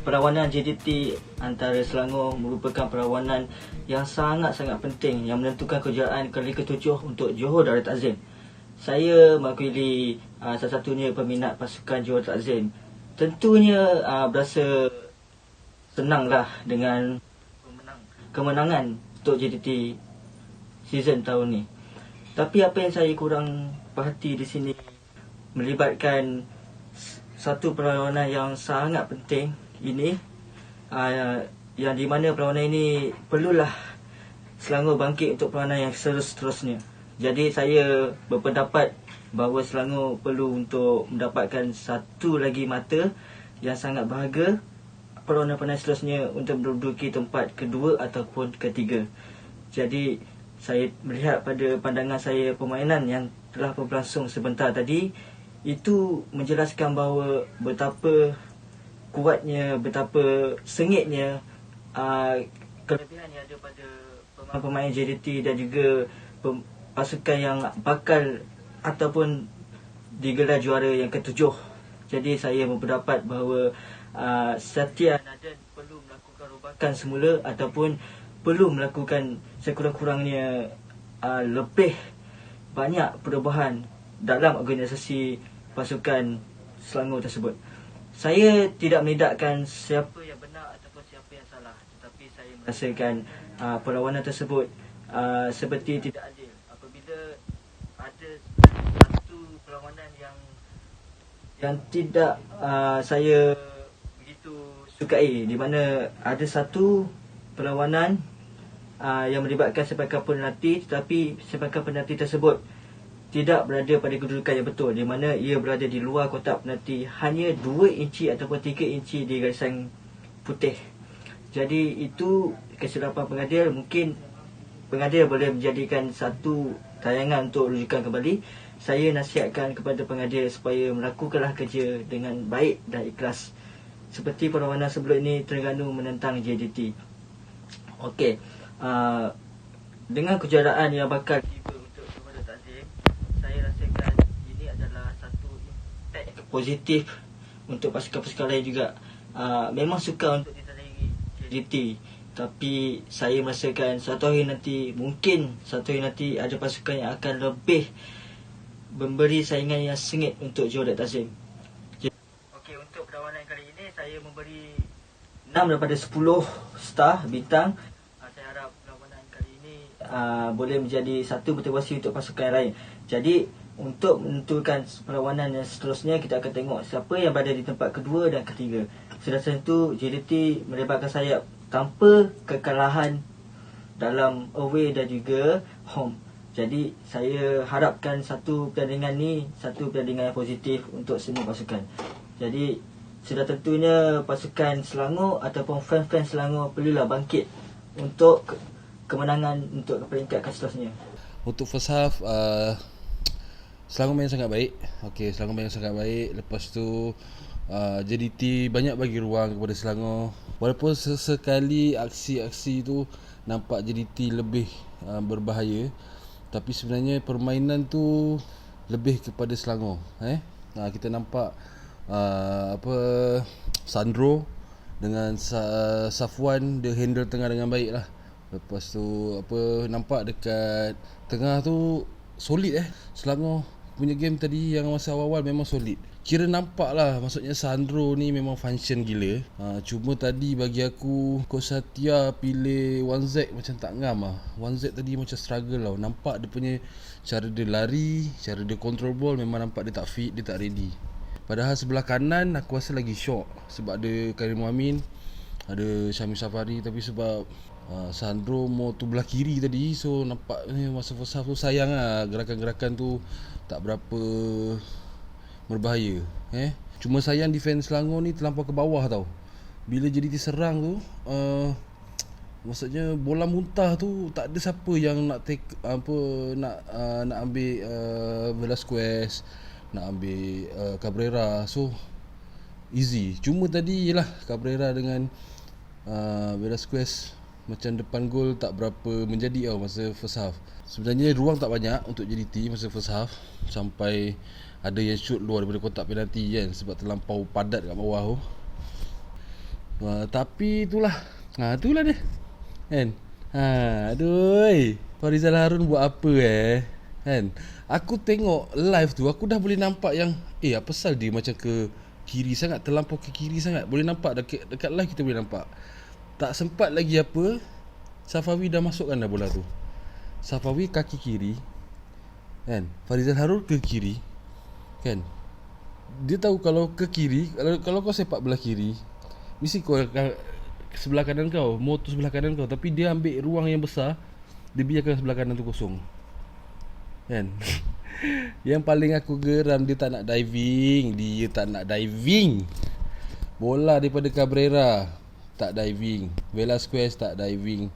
perlawanan JDT antara Selangor merupakan perlawanan yang sangat-sangat penting yang menentukan kejayaan kali ke-7 untuk Johor Darul Ta'zim. Saya mewakili salah satunya peminat pasukan Johor Darul Ta'zim. Tentunya berasa senanglah dengan kemenangan untuk JDT season tahun ni. Tapi apa yang saya kurang perhati di sini melibatkan satu perlawanan yang sangat penting ini, yang di mana perlawanan ini perlulah Selangor bangkit untuk perlawanan yang seterusnya. Jadi saya berpendapat bahawa Selangor perlu untuk mendapatkan satu lagi mata yang sangat berharga perlawanan seterusnya untuk menduduki tempat kedua ataupun ketiga. Jadi saya melihat pada pandangan saya permainan yang telah berlangsung sebentar tadi, itu menjelaskan bahawa betapa kuatnya, betapa sengitnya kelebihan yang ada pada pemain-pemain JDT dan juga pasukan yang bakal ataupun digelar juara yang ke-7. Jadi saya berpendapat bahawa Satya Naden perlu melakukan robakan semula ataupun perlu melakukan sekurang-kurangnya lebih banyak perubahan dalam organisasi pasukan Selangor tersebut. Saya tidak menidakkan siapa yang benar ataupun siapa yang salah, tetapi saya merasakan perlawanan tersebut seperti tidak adil apabila ada satu perlawanan yang tidak saya begitu sukai, di mana ada satu perlawanan yang melibatkan sepakan penalti, tetapi sepakan penalti tersebut tidak berada pada kedudukan yang betul, di mana ia berada di luar kotak penalti hanya 2 inci ataupun 3 inci di garisan putih. Jadi itu kesilapan pengadil. Mungkin pengadil boleh menjadikan satu tayangan untuk rujukan kembali. Saya nasihatkan kepada pengadil supaya melakukanlah kerja dengan baik dan ikhlas, seperti perlawanan sebelum ini Terengganu menentang JDT. Okey, dengan kejuaraan yang bakal tiba untuk Johor Darul Ta'zim, saya rasakan ini adalah satu impact positif untuk pasukan-pasukan lain juga. Memang suka untuk ditandingi JDT, tapi saya merasakan satu hari nanti, mungkin satu hari nanti ada pasukan yang akan lebih memberi saingan yang sengit untuk Johor Darul Ta'zim. Okey, untuk perlawanan kali ini saya memberi 6 daripada 10 star bintang. Saya harap perlawanan kali ini boleh menjadi satu motivasi untuk pasukan yang lain. Jadi untuk menentukan perlawanan yang seterusnya, kita akan tengok siapa yang berada di tempat kedua dan ketiga. Sudah tentu JDT melebarkan sayap tanpa kekalahan dalam away dan juga home. Jadi saya harapkan satu pertandingan ni satu pertandingan yang positif untuk semua pasukan. Jadi sudah tentunya pasukan Selangor ataupun fan-fan Selangor perlulah bangkit untuk kemenangan untuk peringkat seterusnya. Untuk first half, Selangor main sangat baik. Okey, Selangor main sangat baik. Lepas tu JDT banyak bagi ruang kepada Selangor. Walaupun sesekali aksi-aksi tu nampak JDT lebih berbahaya, tapi sebenarnya permainan tu lebih kepada Selangor. Kita nampak Sandro dengan Safwan, dia handle tengah dengan baik lah. Lepas tu nampak dekat tengah tu solid. Selangor punya game tadi yang masa awal-awal memang solid. Kira nampak lah, maksudnya Sandro ni memang function gila. Cuma tadi bagi aku Coach Satya pilih 1Z macam tak ngam lah. 1Z tadi macam struggle lah. Nampak dia punya cara dia lari, cara dia control ball, memang nampak dia tak fit, dia tak ready. Padahal sebelah kanan aku rasa lagi shock, sebab ada Karim Muamin, ada Syamil Safari. Tapi sebab Sandro mau tu belah kiri tadi, so nampak masa first half tu sayang lah, gerakan-gerakan tu tak berapa berbahaya. Cuma sayang defense Selangor ni terlampau ke bawah tau. Bila jadi diserang tu, maksudnya bola muntah tu tak ada siapa yang nak take nak ambil Velasquez, nak ambil Cabrera. So easy. Cuma tadi yelah Cabrera dengan Velasquez macam depan gol tak berapa menjadi tau masa first half. Sebenarnya ruang tak banyak untuk JDT masa first half, sampai ada yang shoot luar daripada kotak penalti kan, sebab terlampau padat kat bawah tu. Tapi itulah. Itulah dia. Kan? Aduh. Farizal Harun buat apa kan? Aku tengok live tu, aku dah boleh nampak yang apa pasal dia macam ke kiri sangat, terlampau ke kiri sangat. Boleh nampak dekat live kita boleh nampak. Tak sempat lagi apa, Safawi dah masukkan dah bola tu. Safawi kaki kiri kan, Farizal Harun ke kiri kan. Dia tahu kalau ke kiri, kalau kau sepak belah kiri, mesti kau sebelah kanan kau, mau tu sebelah kanan kau, tapi dia ambil ruang yang besar, dia biarkan sebelah kanan tu kosong kan. Yang paling aku geram, dia tak nak diving. Bola daripada Cabrera tak diving, Velasquez tak diving,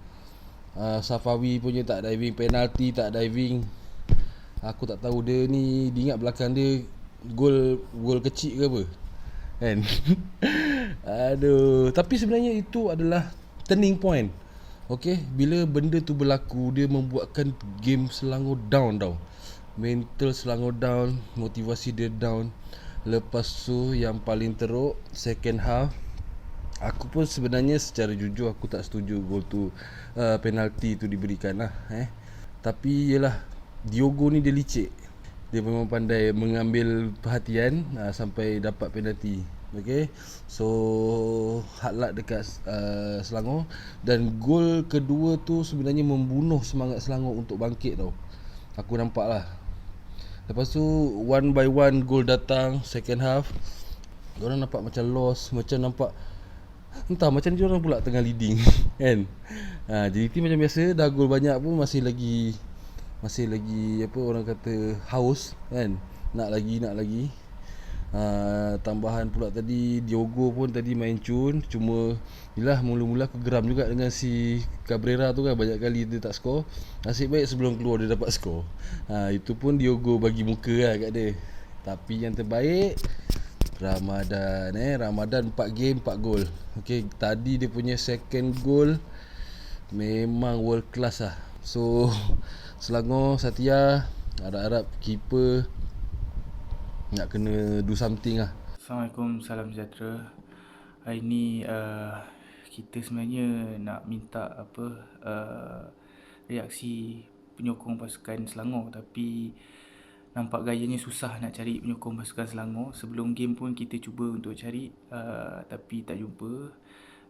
Safawi punya tak diving, penalti tak diving. Aku tak tahu dia ingat belakang dia gol kecil ke apa kan. Aduh, tapi sebenarnya itu adalah turning point. Okay, bila benda tu berlaku, dia membuatkan game Selangor down tau. Mental Selangor down, motivasi dia down. Lepas tu yang paling teruk, second half, aku pun sebenarnya secara jujur aku tak setuju gol tu, penalti tu diberikan lah Tapi yelah, Diogo ni dia licik. Dia memang pandai mengambil perhatian sampai dapat penalti. Okay, so hard luck dekat Selangor. Dan gol kedua tu sebenarnya membunuh semangat Selangor untuk bangkit tau. Aku nampak lah. Lepas tu one by one gol datang second half. Diorang nampak macam lost, macam nampak entah macam diorang pula tengah leading kan. JDT macam biasa dah gol banyak pun masih lagi apa orang kata haus kan. Nak lagi. Tambahan pula tadi Diogo pun tadi main cun. Cuma yelah, mula-mula aku geram juga dengan si Cabrera tu kan. Banyak kali dia tak skor. Nasib baik sebelum keluar dia dapat skor. Itu pun Diogo bagi muka lah kat dia. Tapi yang terbaik Ramadan 4 game 4 gol. Okay, tadi dia punya second goal memang world class lah. So Selangor Satya, harap-harap keeper nak kena do something lah. Assalamualaikum, salam sejahtera. Hari ni kita sebenarnya nak minta reaksi penyokong pasukan Selangor, tapi nampak gayanya susah nak cari penyokong pasukan Selangor. Sebelum game pun kita cuba untuk cari, tapi tak jumpa.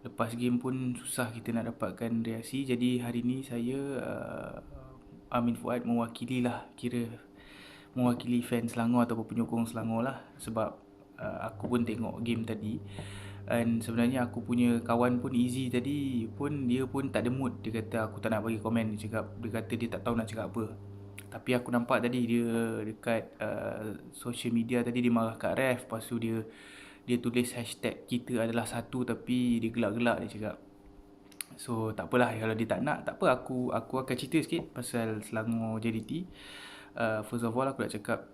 Lepas game pun susah kita nak dapatkan reaksi. Jadi hari ni saya Amin Fuad mewakili fans Selangor ataupun penyokong Selangor lah. Sebab aku pun tengok game tadi. Dan sebenarnya aku punya kawan pun Easy tadi pun, dia pun tak ada mood. Dia kata aku tak nak bagi komen. Dia kata dia tak tahu nak cakap apa. Tapi aku nampak tadi dia dekat social media tadi, dia marah kat ref. Lepas tu dia tulis hashtag kita adalah satu, tapi dia gelak-gelak dia cakap. So tak apalah, kalau dia tak nak, tak apa, aku akan cerita sikit pasal Selangor JDT. First of all, aku nak cakap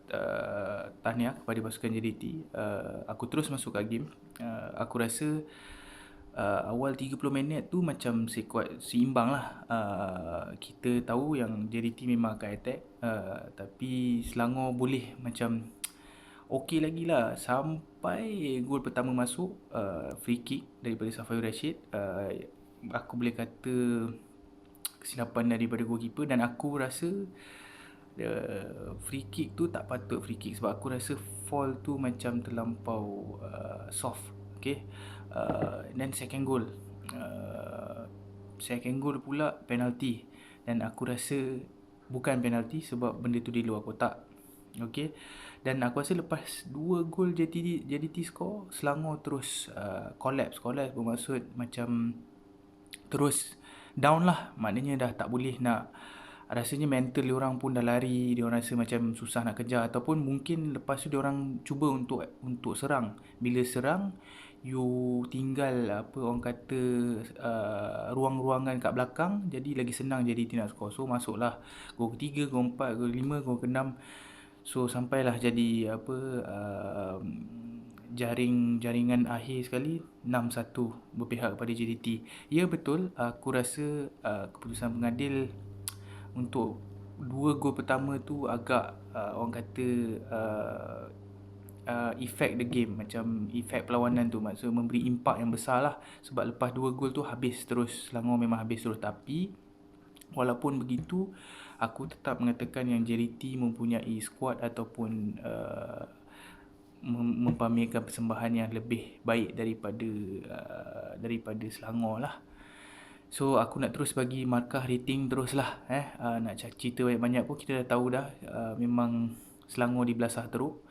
tahniah kepada pasukan JDT. Aku terus masuk kat game. Aku rasa awal 30 minit tu macam seimbang lah. Kita tahu yang JDT memang akan attack, tapi Selangor boleh macam okey lagi lah, sampai gol pertama masuk, free kick daripada Safawi Rashid. Aku boleh kata kesilapan daripada goalkeeper, dan aku rasa free kick tu tak patut free kick, sebab aku rasa fall tu macam terlampau soft. Okay, dan second goal pula penalti, dan aku rasa bukan penalti sebab benda tu di luar kotak. Okay, dan aku rasa lepas 2 gol JDT score, Selangor terus collapse bermaksud macam terus down lah. Maknanya dah tak boleh nak, rasanya mental diorang pun dah lari. Diorang rasa macam susah nak kejar, ataupun mungkin lepas tu diorang cuba untuk serang. Bila serang, you tinggal orang kata ruang-ruangan kat belakang, jadi lagi senang jadi nak skor. So masuklah gol ketiga, gol 4, gol 5, gol ke-6. So sampailah jadi jaringan akhir sekali 6-1 berpihak kepada JDT. Ya betul, aku rasa keputusan pengadil untuk 2 gol pertama tu agak orang kata effect the game, macam effect perlawanan tu, maksud memberi impak yang besar lah. Sebab lepas 2 gol tu habis terus, Selangor memang habis terus. Tapi walaupun begitu, aku tetap mengatakan yang JDT mempunyai squad ataupun mempamerkan persembahan yang lebih baik daripada Selangor lah. So aku nak terus bagi markah rating terus lah. Nak cerita banyak-banyak pun kita dah tahu dah, memang Selangor di belasah teruk.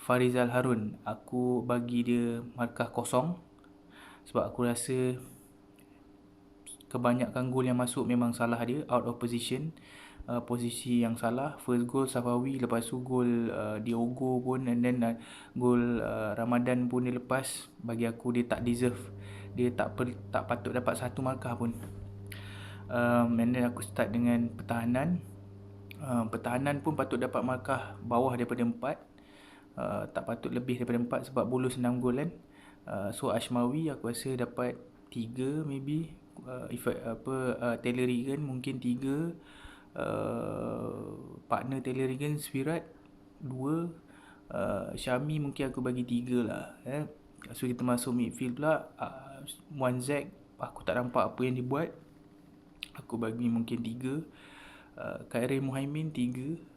Farizal Harun, aku bagi dia markah kosong. Sebab aku rasa kebanyakan gol yang masuk memang salah dia, out of position, posisi yang salah. First goal Safawi, lepas tu gol Diogo pun, and then gol Ramadan pun dia lepas. Bagi aku dia tak deserve, dia tak patut dapat satu markah pun. And then aku start dengan pertahanan. Pertahanan pun patut dapat markah bawah daripada 4, tak patut lebih daripada 4 sebab bolos 6 gol kan. So Ashmawi aku rasa dapat 3 maybe. Taylor Regan mungkin 3, partner Taylor Regan Spirat 2, Syami mungkin aku bagi 3 lah. So kita masuk midfield pula. Muanzek aku tak nampak apa yang dia buat, aku bagi mungkin 3. Khairil Muhaimin 3.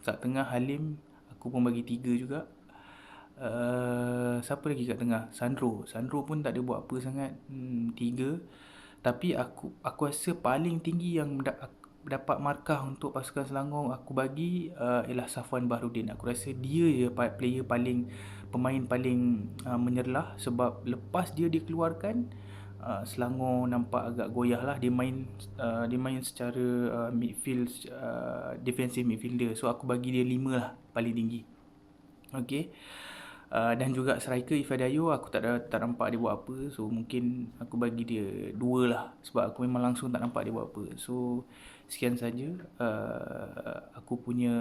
Kat tengah Halim aku pun bagi 3 juga. Siapa lagi kat tengah? Sandro pun tak ada buat apa sangat, 3. Tapi aku rasa paling tinggi yang dapat markah untuk pasukan Selangor aku bagi ialah Safwan Bahrudin. Aku rasa dia je pemain paling menyerlah. Sebab lepas dia dikeluarkan, Selangor nampak agak goyah lah. Dia main secara midfield, defensive midfielder. So aku bagi dia 5 lah, paling tinggi. Okay. Dan juga striker Ifadayo aku tak nampak dia buat apa. So mungkin aku bagi dia 2 lah, sebab aku memang langsung tak nampak dia buat apa. So sekian saja aku punya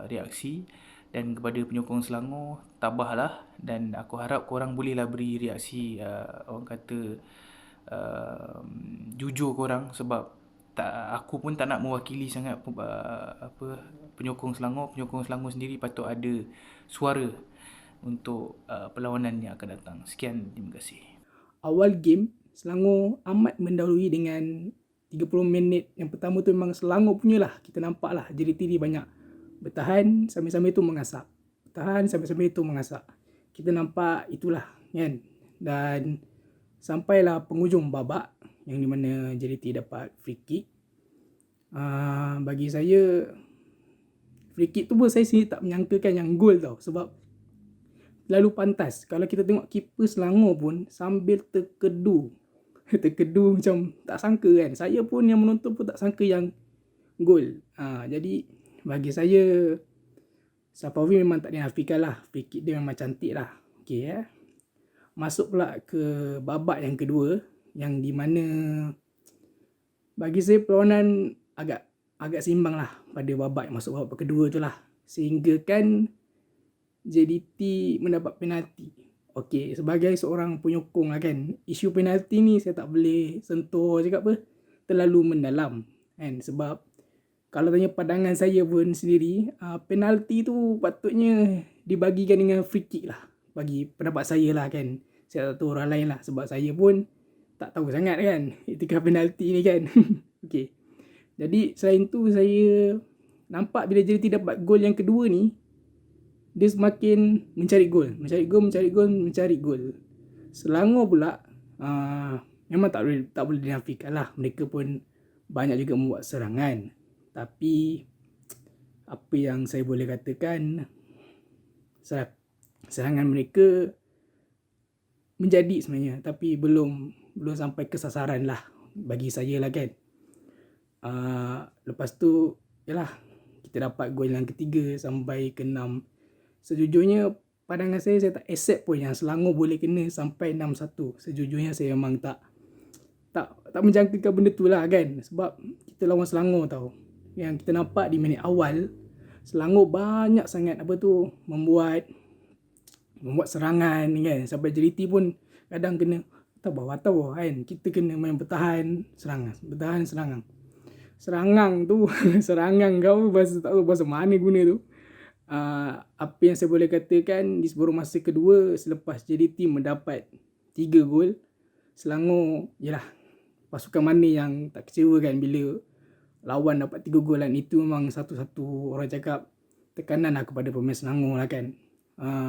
reaksi. Dan kepada penyokong Selangor, tabahlah. Dan aku harap korang bolehlah beri reaksi, orang kata jujur korang. Sebab aku pun tak nak mewakili sangat penyokong Selangor. Penyokong Selangor sendiri patut ada suara untuk perlawanan yang akan datang. Sekian, terima kasih. Awal game Selangor amat mendahului dengan 30 minit. Yang pertama tu memang Selangor punya lah. Kita nampak lah JDT banyak bertahan sambil-sambil tu mengasak. Kita nampak itulah kan. Dan sampailah penghujung babak yang di mana JDT dapat free kick. Bagi saya free kick tu pun saya sendiri tak menyangkakan yang gol tau. Sebab lalu pantas. Kalau kita tengok keeper Selangor pun sambil terkedu macam tak sangka kan. Saya pun yang menonton pun tak sangka yang gol. Jadi bagi saya Safawi memang tak dinafikan lah. Free kick dia memang cantik lah. Okay, masuk pula ke babak yang kedua, yang di mana bagi saya perlawanan agak seimbang lah pada babak kedua tu lah. Sehingga kan JDT mendapat penalti. Okey, sebagai seorang penyokong lah kan, isu penalti ni saya tak boleh sentuh cakap apa, terlalu mendalam kan. Sebab kalau tanya pandangan saya pun sendiri, penalti tu patutnya dibagikan dengan free kick lah. Bagi pendapat saya lah kan. Saya tak tahu orang lain lah, sebab saya pun tak tahu sangat kan etika penalti ni kan. Okey. Jadi selain tu saya nampak bila JDT dapat gol yang kedua ni, dia semakin mencari gol. Selangor pula memang tak boleh dinafikan lah. Mereka pun banyak juga membuat serangan. Tapi apa yang saya boleh katakan, serangan mereka menjadi sebenarnya. Tapi belum sampai ke sasaran lah bagi saya lah kan. Lepas tu yalah, kita dapat gol yang ketiga sampai ke 6. Sejujurnya pandangan saya tak accept pun yang Selangor boleh kena sampai 6-1. Sejujurnya saya memang tak menjangkakan benda tu lah kan. Sebab kita lawan Selangor tau. Yang kita nampak di minit awal, Selangor banyak sangat membuat serangan kan. Sampai JDT pun kadang kena tabah kan. Kita kena main bertahan, serangan tu serangan kau tak tahu bahasa mana guna tu. apa yang saya boleh katakan di separuh masa kedua selepas JDT mendapat 3 gol, Selangor yalah pasukan mana yang tak kecewakan bila lawan dapat 3 gol, dan itu memang satu-satu orang cakap tekanan lah kepada pemain Selangor lah kan.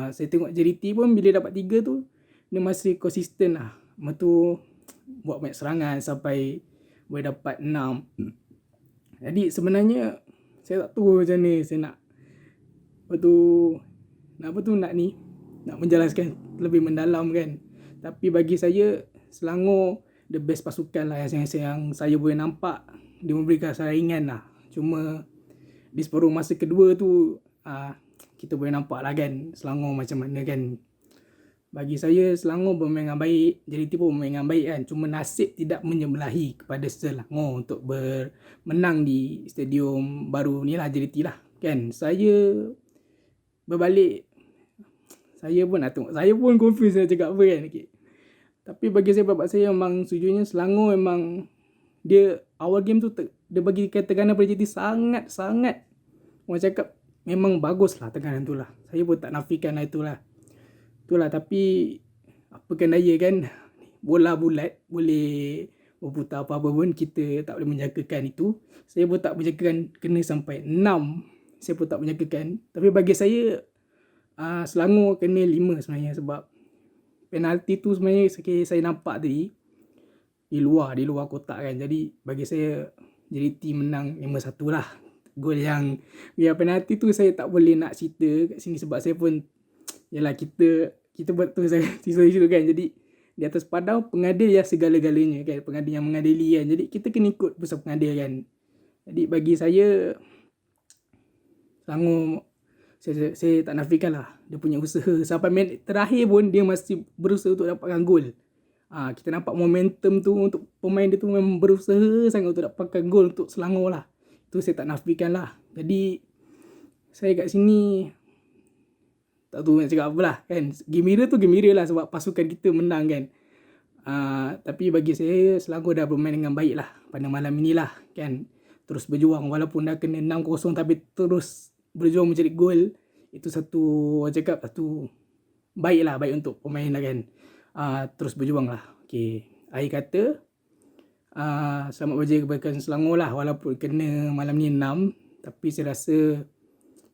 Saya tengok JDT pun bila dapat 3 tu dia masih konsisten lah. Lepas tu buat banyak serangan sampai boleh dapat 6. Jadi sebenarnya saya tak tahu macam mana saya nak nak menjelaskan lebih mendalam kan. Tapi bagi saya Selangor the best pasukan lah yang saya boleh nampak. Dia memberikan saingan lah. Cuma di separuh masa kedua tu kita boleh nampak lah kan Selangor macam mana kan. Bagi saya Selangor bermain dengan baik, JDT pun bermain dengan baik kan. Cuma nasib tidak menyebelahi kepada Selangor untuk menang di stadium baru ni lah, JDT lah kan. Saya berbalik, saya pun nak tengok, saya pun confused nak cakap apa kan. Okay. Tapi bagi saya, bapak saya memang sejujurnya Selangor memang dia awal game tu dia bagi tekanan pada JDT sangat orang cakap memang bagus lah tekanan tu lah. Saya pun tak nafikan lah itulah. Tapi apakan daya kan, bola bulat boleh berputar apa-apa pun, kita tak boleh menjagakan itu. Saya pun tak menjagakan kena sampai 6. Saya pun tak menjagakan. Tapi bagi saya Selangor kena 5 sebenarnya, sebab penalti tu sebenarnya saya nampak tadi di luar kotak kan. Jadi bagi saya JDT menang 5-1 lah. Gol yang biar penalti tu saya tak boleh nak cerita kat sini, sebab saya pun yalah kita buat tu situ kan. Jadi di atas padang pengadil yang segala-galanya kan, pengadil yang mengadili kan. Jadi kita kena ikut pusat pengadil kan. Jadi bagi saya Selangor, saya tak nafikan lah dia punya usaha sampai minit terakhir pun dia masih berusaha untuk dapatkan gol. Kita nampak momentum tu untuk pemain dia tu memang berusaha sangat untuk dapatkan gol untuk Selangor lah. Itu saya tak nafikan lah. Jadi saya kat sini tak tahu nak cakap apa lah kan. Gembira lah sebab pasukan kita menang kan. Tapi bagi saya Selangor dah bermain dengan baik lah pada malam inilah kan. Terus berjuang walaupun dah kena 6-0 tapi terus berjuang mencari gol. Itu satu orang cakap satu baik untuk pemain lah kan. Terus berjuang lah. Okay. Akhir kata selamat berjaya kepada Selangor lah, walaupun kena malam ni 6. Tapi saya rasa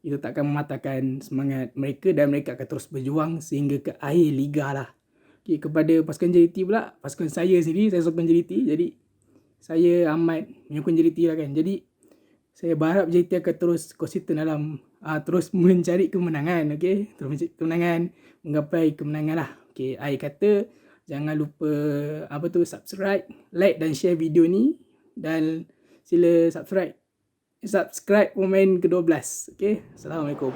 itu takkan mematahkan semangat mereka dan mereka akan terus berjuang sehingga ke akhir liga lah. Okay, kepada pasukan JDT pula, pasukan saya sendiri, saya sokong JDT. Jadi saya amat menyokong JDT lah kan. Jadi saya berharap JDT akan terus konsisten dalam terus mencari kemenangan. Okay? Terus mencari kemenangan, menggapai kemenangan lah. Okay, akhir kata jangan lupa subscribe, like dan share video ni. Dan sila subscribe pemain ke-12. Okay? Assalamualaikum.